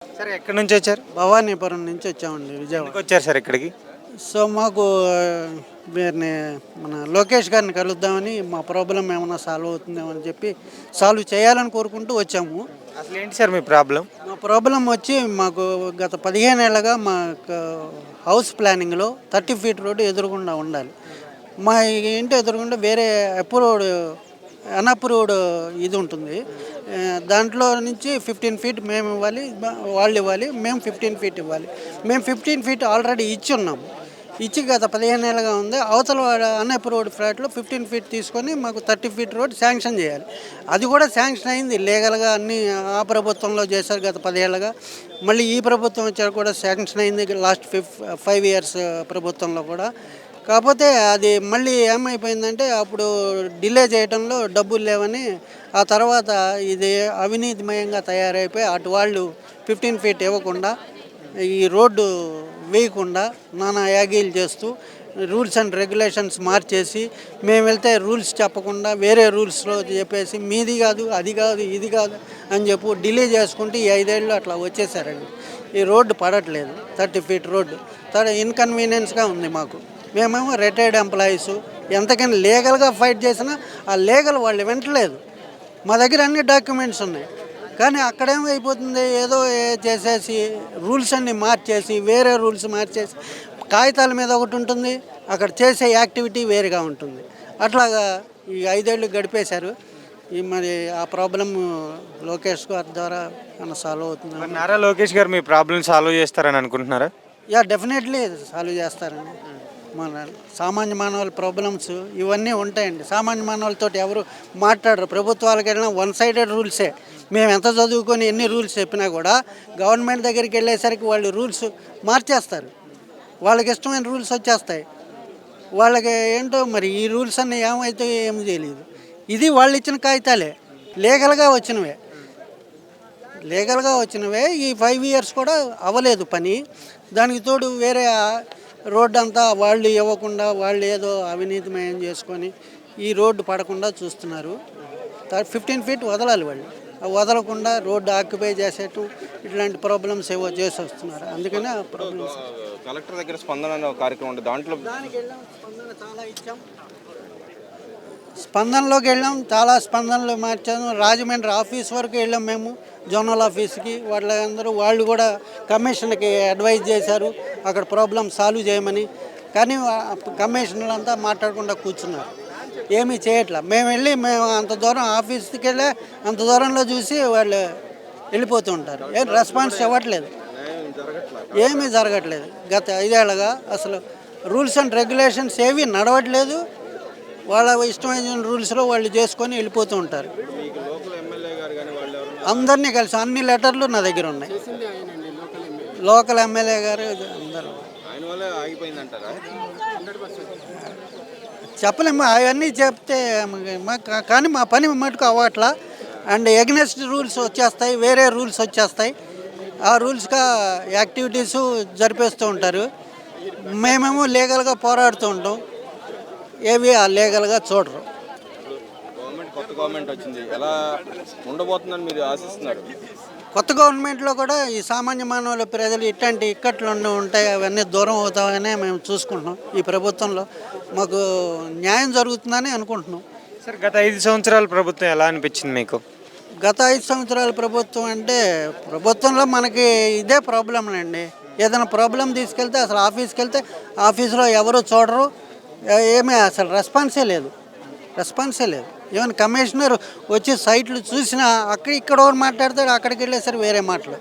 సరే ఎక్కడి నుంచి వచ్చారు? భవానీపురం నుంచి వచ్చామండి విజయవాడ. ఎందుకు వచ్చారు సార్ ఇక్కడికి? సో మాకు వీరిని మన లోకేష్ గారిని కలుద్దామని, మా ప్రాబ్లం ఏమైనా సాల్వ్ అవుతుందేమో అని చెప్పి సాల్వ్ చేయాలని కోరుకుంటూ వచ్చాము. అసలు ఏంటి సార్ మీ ప్రాబ్లం? మా ప్రాబ్లం వచ్చి మాకు గత 15 ఏళ్ళగా మా హౌస్ ప్లానింగ్లో 30 ఫీట్ రోడ్డు ఎదురుగుండా ఉండాలి. మా ఇంటి ఎదురుగుండా వేరే అన్అప్రూవ్డ్ ఇది ఉంటుంది. దాంట్లో నుంచి 15 ఫీట్ మేము ఇవ్వాలి, వాళ్ళు ఇవ్వాలి, మేము 15 ఫీట్ ఇవ్వాలి. మేము 15 ఫీట్ ఆల్రెడీ ఇచ్చి ఉన్నాము. ఇచ్చి గత 15 ఏళ్ళగా ఉంది. అవతల అన్అప్రూవ్డ్ ఫ్లాట్లో 15 ఫీట్ తీసుకొని మాకు 30 ఫీట్ రోడ్ శాంక్షన్ చేయాలి. అది కూడా శాంక్షన్ అయింది లీగల్గా. అన్నీ ఆ ప్రభుత్వంలో చేశారు గత 10 ఏళ్ళగా. మళ్ళీ ఈ ప్రభుత్వం వచ్చాక కూడా శాంక్షన్ అయింది లాస్ట్ 5 ఇయర్స్ ప్రభుత్వంలో కూడా. కాకపోతే అది మళ్ళీ ఏమైపోయిందంటే అప్పుడు డిలే చేయడంలో డబ్బులు లేవని, ఆ తర్వాత ఇది అవినీతిమయంగా తయారైపోయి అటు వాళ్ళు 15 ఫీట్ ఇవ్వకుండా, ఈ రోడ్డు వేయకుండా నానా యాగీలు చేస్తూ రూల్స్ అండ్ రెగ్యులేషన్స్ మార్చేసి, మేము వెళ్తే రూల్స్ చెప్పకుండా వేరే రూల్స్లో చెప్పేసి మీది కాదు, అది కాదు, ఇది కాదు అని చెప్పి డిలే చేసుకుంటూ ఈ 5 ఏళ్ళు అట్లా వచ్చేసారండి. ఈ రోడ్డు పడట్లేదు. 30 ఫీట్ రోడ్డు ఇన్కన్వీనియన్స్గా ఉంది మాకు. మేమేమో రిటైర్డ్ ఎంప్లాయీస్. ఎంతకైనా లీగల్గా ఫైట్ చేసినా ఆ లీగల్ వాళ్ళు వింటలేదు. మా దగ్గర అన్ని డాక్యుమెంట్స్ ఉన్నాయి, కానీ అక్కడేమైపోతుంది, ఏదో చేసేసి రూల్స్ అన్నీ మార్చేసి వేరే రూల్స్ మార్చేసి కాగితాల మీద ఒకటి ఉంటుంది, అక్కడ చేసే యాక్టివిటీ వేరుగా ఉంటుంది. అట్లాగా ఈ 5 ఏళ్ళు గడిపేశారు. ఈ మరి ఆ ప్రాబ్లం లోకేష్ గారి ద్వారా సాల్వ్ అవుతుంది. నారా లోకేష్ గారు మీ ప్రాబ్లం సాల్వ్ చేస్తారని అనుకుంటున్నారా? యా, డెఫినెట్లీ సాల్వ్ చేస్తారండి. మన సామాన్య మానవుల ప్రాబ్లమ్స్ ఇవన్నీ ఉంటాయండి. సామాన్య మానవులతో ఎవరు మాట్లాడరు. ప్రభుత్వాలకు వెళ్ళినా 1 సైడెడ్ రూల్సే. మేము ఎంత చదువుకొని ఎన్ని రూల్స్ చెప్పినా కూడా గవర్నమెంట్ దగ్గరికి వెళ్ళేసరికి వాళ్ళు రూల్స్ మార్చేస్తారు. వాళ్ళకి ఇష్టమైన రూల్స్ వచ్చేస్తాయి. వాళ్ళకి ఏంటో మరి ఈ రూల్స్ అన్నీ ఏమైతే ఏమి తెలియదు. ఇది వాళ్ళు ఇచ్చిన కాగితాలే, లీగల్గా వచ్చినవే. ఈ 5 ఇయర్స్ కూడా అవ్వలేదు పని. దానికి తోడు వేరే రోడ్డు అంతా వాళ్ళు ఇవ్వకుండా, వాళ్ళు ఏదో అవినీతిమయం చేసుకొని ఈ రోడ్డు పడకుండా చూస్తున్నారు. 15 ఫీట్ వదలాలి వాళ్ళు. వదలకుండా రోడ్డు ఆక్యుపై చేసేట్టు ఇట్లాంటి ప్రాబ్లమ్స్ ఏవో చేసి వస్తున్నారు. అందుకనే ఆ ప్రాబ్లమ్స్. కలెక్టర్ దగ్గర స్పందన అనే కార్యక్రమం ఉంటుంది, దాంట్లో దానికి వెళ్ళాం, స్పందన చాలా ఇచ్చాం. స్పందనలోకి వెళ్ళాం, చాలా స్పందనలు మార్చాము. రాజమండ్రి ఆఫీస్ వరకు వెళ్ళాం మేము, జోనల్ ఆఫీస్కి. వాళ్ళు కూడా కమిషన్కి అడ్వైజ్ చేశారు అక్కడ ప్రాబ్లం సాల్వ్ చేయమని. కానీ కమిషనర్లు అంతా మాట్లాడకుండా కూర్చున్నారు, ఏమీ చేయట్లా. మేము అంత దూరం ఆఫీస్కి వెళ్ళి అంత దూరంలో చూసి వాళ్ళు వెళ్ళిపోతూ ఉంటారు. ఏం రెస్పాన్స్ ఇవ్వట్లేదు, ఏమీ జరగట్లేదు. గత 5 ఏళ్ళగా అసలు రూల్స్ అండ్ రెగ్యులేషన్స్ ఏవి నడవట్లేదు. వాళ్ళ ఇష్టమైన రూల్స్లో వాళ్ళు చేసుకొని వెళ్ళిపోతూ ఉంటారు. అందరినీ కలిసి అన్ని లెటర్లు నా దగ్గర ఉన్నాయి. లోకల్ ఎమ్మెల్యే గారు అందరూ. చెప్పలేము అవన్నీ చెప్తే, కానీ మా పని మటుకు అవ్వట్లా. అండ్ ఎగ్నెస్ట్ రూల్స్ వచ్చేస్తాయి, వేరే రూల్స్ వచ్చేస్తాయి. ఆ రూల్స్గా యాక్టివిటీస్ జరిపేస్తూ ఉంటారు. మేమేమో లీగల్గా పోరాడుతూ ఉంటాం, ఏవి ఆ లీగల్గా చూడరు. కొత్త గవర్నమెంట్ వచ్చింది, ఎలా ఉండబోతుందని మీరు ఆశిస్తున్నారు? కొత్త గవర్నమెంట్లో కూడా ఈ సామాన్య మానవుల ప్రజలు ఇట్లాంటి ఇక్కట్లు ఉంటాయి, అవన్నీ దూరం అవుతాయనే మేము చూసుకుంటున్నాం. ఈ ప్రభుత్వంలో మాకు న్యాయం జరుగుతుందని అనుకుంటున్నాం. సార్ గత 5 సంవత్సరాల ప్రభుత్వం ఎలా అనిపించింది మీకు? గత 5 సంవత్సరాల ప్రభుత్వం అంటే, ప్రభుత్వంలో మనకి ఇదే ప్రాబ్లంలండి. ఏదైనా ప్రాబ్లం తీసుకెళ్తే అసలు ఆఫీస్కి వెళ్తే ఆఫీస్లో ఎవరు చూడరు, ఏమీ అసలు రెస్పాన్సే లేదు. ఈవెన్ కమిషనర్ వచ్చి సైట్లు చూసినా ఇక్కడ ఒకటి మాట్లాడతాడు, అక్కడికి వెళ్ళేసరికి వేరే మాటలు.